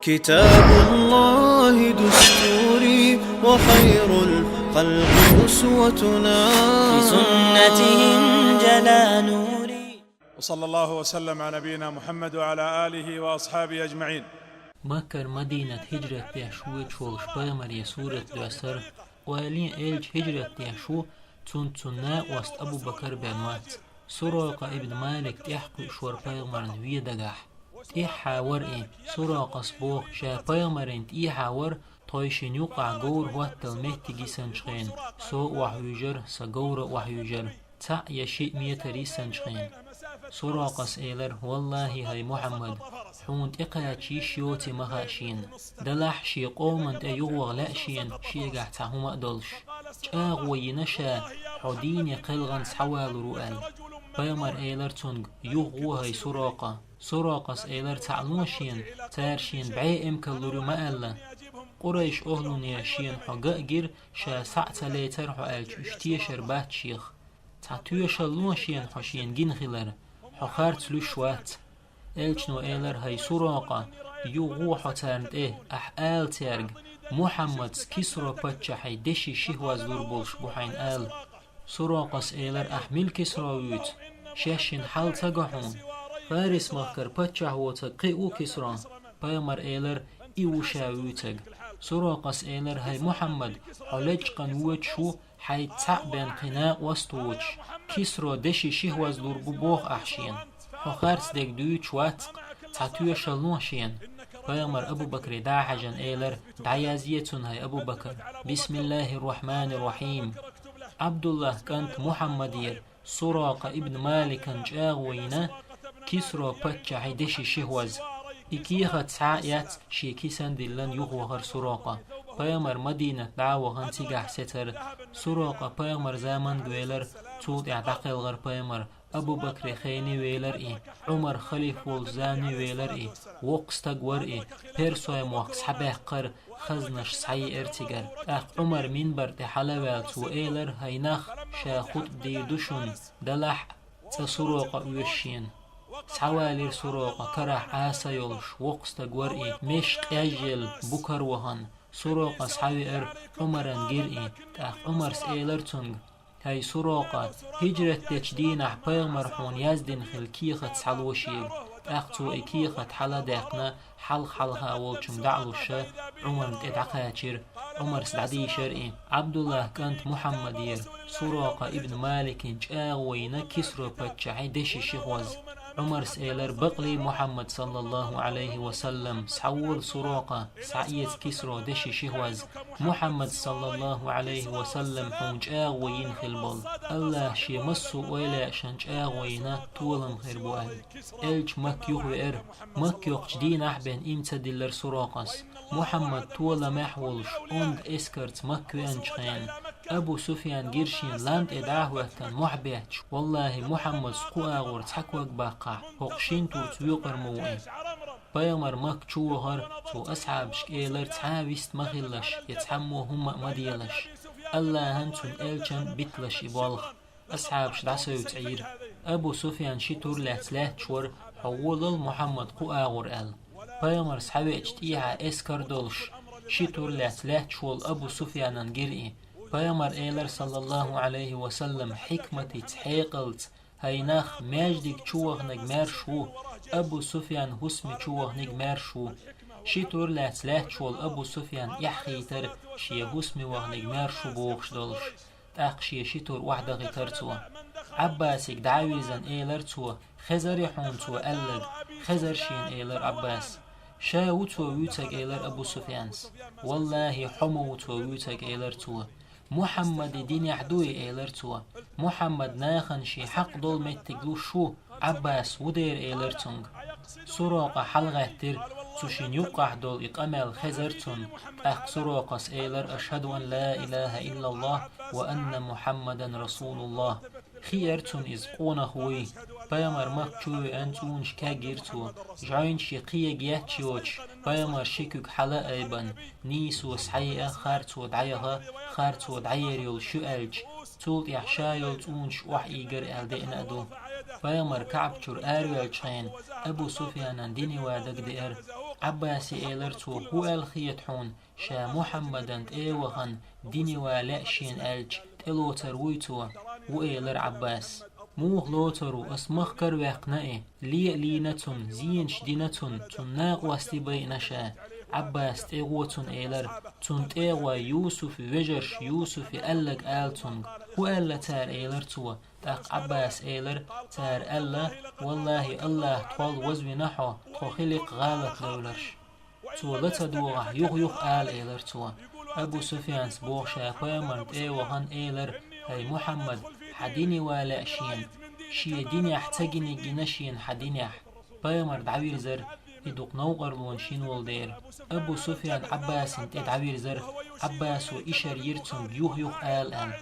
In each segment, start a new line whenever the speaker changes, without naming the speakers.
كتاب الله دستوري وخير الخلق أسوتنا،
في سنته انجلى نوري.
وصلى الله وسلم على نبينا محمد وعلى آله وأصحابه أجمعين.
مكر مدينة هجرة تيشو تشولش بيمر سورة دوسر وألين إلج هجرة تيشو تنتنا وست أبو بكر بنوات سراقة ابن مالك تيحكو شور بيمر نوية دقاح تيحاور سراقة صبوغ شا بيمرين تيحاور طيشين يوقع جور واتل مهتجي سنشخين سو وحيجر سجور وحيجر تا يشيء ميتري سنشخين سراقس إيلر والله هاي محمد حونت إقاتشي شيوتي مغاشين دلح شي قومنت أيوغ لأشين شي قاعتهم أدلش جاغ وينشا حديني قلغنس حوال رؤال بيمر إيلر تونغ يوغو هاي سراقس إيلر تعلوشين تارشين بعي إمكالورو مألا قريش أهلون ياشين حقاقر شا ساعة ليتر حقالش اشتيشر بات شيخ تعطيوش اللوشين حشين جنخلر حخارت لشوات إلشنو إيلر هاي سراقة يوغو حتارد أحقال تيرج محمد كسرو باتشاحي دشي شهواز دوربولش بوحين آل سراقس إيلر أحمل كسرويت شاشين حال تقحون فارس مخكر باتشاهوتا قيقو كسران بايمر إيلر إيوشاويتك سراقس إيلر هاي محمد حلج قنوت شو حي تعبان قناء وستوش كسرو دشي شهواز دوربوبوغ أحشين حخارت ديك دويتش واتق تعطيو شلوشين بايمر أبو بكر داحجن إيلر دعيازيتون هاي أبو بكر بسم الله الرحمن الرحيم عبد الله كانت محمدير سراقة ابن مالك جاغوينا كسرو باتشا دشي شهواز إكيخة ساعيات شيكي سندلن يغوهر سراقة بايمر مدينة دعوة هنتيجح ستر سراقة بايمر زامن دويلر تود اعتقل غر بايمر أبو بكر خيني ويلر عمر خليف والزاني ويلر وقستق ور بيرسوي موقس حباقر خزنش سعي ارتقر عمر منبر تحلوات وإيلر هينخ شاخد دي دشن دلح تسراقة ويشين سحوالير سراقة كرح آسا يولش وقستق ور مشق يجل بكر وهن سراقة سحوير عمران جير عمر سإيلر تنگ هاي سراقة هجرة تجدين أحباغ مرحون يزدن خلكيخة سحلوشيق أختو إكيخة حلا داقنا حلها والشم دعلوشة عمر تدعقاتشير عمر سدعديشر عبد الله كانت محمدير سراقة ابن مالك جاغوين كسرو باتشعي دشي شهوز عمر سئلر بقلي محمد صلى الله عليه وسلم سحول سراقة سعيت كسرو دشي شهوز محمد صلى الله عليه وسلم حونج آغوين خلبال الله شي مسو ويلا شنج آغوينا طولم خربوال إلج مكيوه وإر مكيوه جدين أحبين إمتا دلر سراقس محمد طول محولش اوند اسكرت مكيو انجخين أبو سفيان جيرشين لاند إدعاهوة محبيتش والله محمد سقو آغور تحكوك باقع هقشين تورتويقر موئي بايمر مك تشوهر تو أصحاب شكيلر تعاويست مخلش يتحمو هم مديلش الله هنتون إلشان بيتلش إبالغ أصحاب شدعسو تعير أبو سفيان شتور لاتلات شور حول محمد قو آغور آل بايمر صحابي اجتيها اسكر دولش شتور لاتلات شول أبو سفيان انجرئي بايمر إيلر صلى الله عليه وسلم حكمتي تحيقلت هيناخ ماجدك تشوه نجمار شو أبو سفيان هسمي تشوه نجمار شو شتور لاتلات شول أبو سفيان يحخيتر شي هسمي وغنجمار شو بوغش دولش تاقشي شتور وحدة غيترتوا عباسك دعاويزن إيلر توا خزر يحون توا ألد خزر شين إيلر عباس شاو توا ويتك إيلر أبو سفيانس والله حمو توا ويتك إيلر توا محمد دين يحدوي إيلر توا محمد ناخن شي حق دول متقلو شو عباس ودير إيلر تنگ سراقة حلغة تر تشين يقع دول إقامل خزرتون أخ سراقس إيلر أشهد أن لا إله إلا الله وأن محمدا رسول الله خيرتون إز قونا خوي بايمر مكتوي أنتونش كاجيرتو جاين شقية جياتشيوش بايمر شكوك حلا أيبان نيسو سحيئة خارتو دعيها خارتو دعيريول شؤالج تولت إحشايول تونش وح إيجر ألدئن أدو بايمر كعب شور آريال شين أبو سفيان ديني وادق دئر عباس إيلر تو هو الخيت حون شا محمدان إيوغن ديني والأشين ألج تلو ترويتو وإيلر عباس موغ لوترو اسمخ كرويقنائي لينتون زينش دينتون تناق واستبي نشا عباس تيغوتون إيلر تون تيغوا يوسف وجرش يوسف ألق آلتون هو ألا تار إيلر تو تاق عباس إيلر تار ألا والله الله طول وزوي نحو تخلق غالت لولرش تو لتدوغه يغ آل إيلر تو أبو سفيان سبوغ شاقويا مرد إيوغن إيلر هاي محمد حديني ولا أشين شي ديني احتاجني جناشين حديني بايمر دعوير زر يدوق نوغر لونشين والدير أبو سفيان عباس انت دعوير زر عباس وإشار يرتم يوغ آل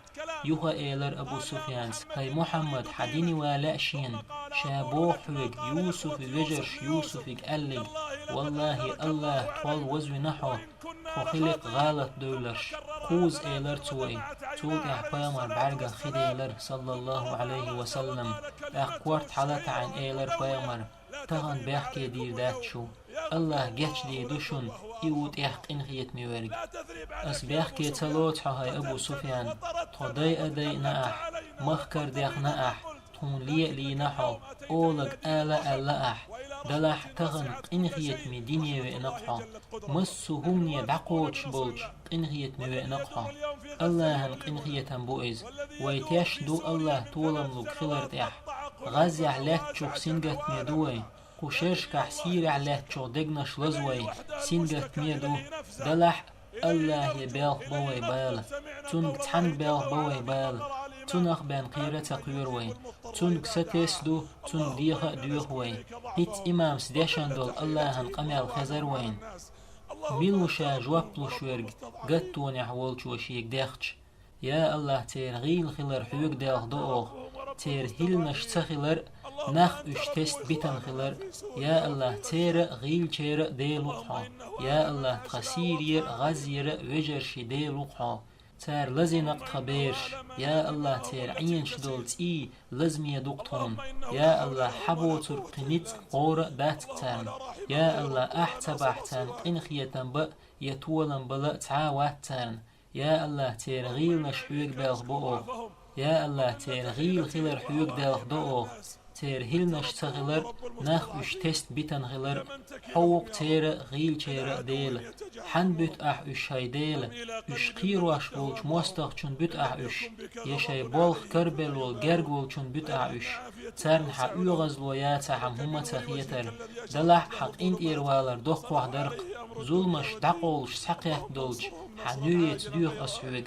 يوغ إيلر أبو سفيان هاي محمد حديني ولا أشين شابوح ويق يوسف وجرش يوسف يقلق والله الله طول وزوي نحو خلق غالط دولرش خوز إيلر توي توقع بايمر بعرقة خيد إيلر صلى الله عليه وسلم أقوارت حالات عن إيلر بايمر تغن بيحكي دير دات شو الله جاتش دي دوشن يود يحق إنخيت ميورق أس بيحكي تلوت هاي أبو سفيان تضي أدي نأح مخكر ديخ نأح تون لي نحو أولق ألا أح دلح تغن إنخيت مي دينيا وإنقحا مسو همني دعقوتش بولش إنخيت مي وإنقحا الله هنق إنخيت بوئز ويتيش دو الله طولم لك خلر ديح غازي عليك تشوخ سنجت مي دوي وشيرش كحسير عليك تشوخ دقنش لزوي سنجت مي دو دلح الله يبالغ بوي بال تونك تحن بالغ بوي بال تونخ بين قيرة تقوير وين تونك ستيس دو تون ديخ ديوخ وين هيت إمام سديشان دول الله هنقمي الخزر وين ميلوشا جواب بلوشورج قد توني حوالش وشيك ديخش يا الله تير غيل خلر حيوك ديخ دوغ تير هيلنش تخلر نخ اشتست بيتن خلر يا الله تير غيل تير دي لقحا يا الله تخسير غزير وجرش دي لقحا تار لزنق خبيرش يا الله تير عينش دولت اي لزمي دقتون يا الله حبو ترقنيت قور باتكتان يا الله احتبحتان قنخيتن بأ يتولن بلأ تعاواتان يا الله تير غيل نشحوك بالغ بؤوغ يا الله تير غيل خلر حيوك دالغ دوغ تير هيلنش تغلر ناخ اشتست بيتن غلر حوق تير غيل تير ديل حن بيت اش هاي ديل اش قيرواش بولش موستغ چون بيت اش يشاي بولخ كربل والجرگ والچون بيت اش ترن حا اوغز لوياتا هم هما تخيتر دلح حق انت ايروالر دوخ واح درق ظلمش دقولش ساقيات دولش حنويت ديوخ اسحوغ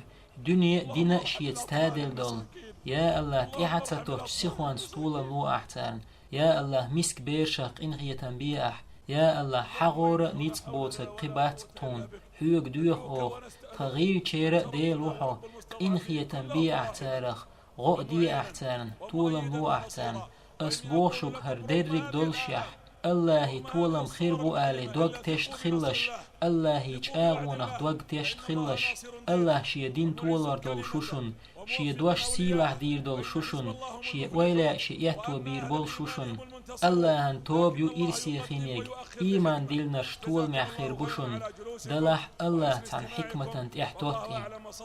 دنيا دينا شيت تادل دول يا الله تيحتساتوش سيخوان ستولا لو احتان يا الله مسك بيرشاق انغيتان بيح يا الله حغور نيتك بوتك قبات تون حيوك دوخ اوخ تغير تشير دي لوحو انغيتان بيح تارخ غو دي احتان طولم لو احتان اسبوشك هر درك دولشيح الله طولم خير بو آلي دوغ تشت خلش الله يجاغونخ دوغ تشت خلش الله شي دين طولر دول شوشن شي دوش سيلاح دير دول شوشن شي ويلا شي يهتو بير بول شوشن الله هن توبيو إرسي خينيك إيمان ديلنش طول مع خير بوشن دلح الله تان حكمة تحتوتي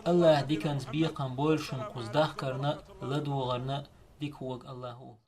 الله ديكنز بيقن بولشن قصداخ كرنا لدو غرنا ديك هوك الله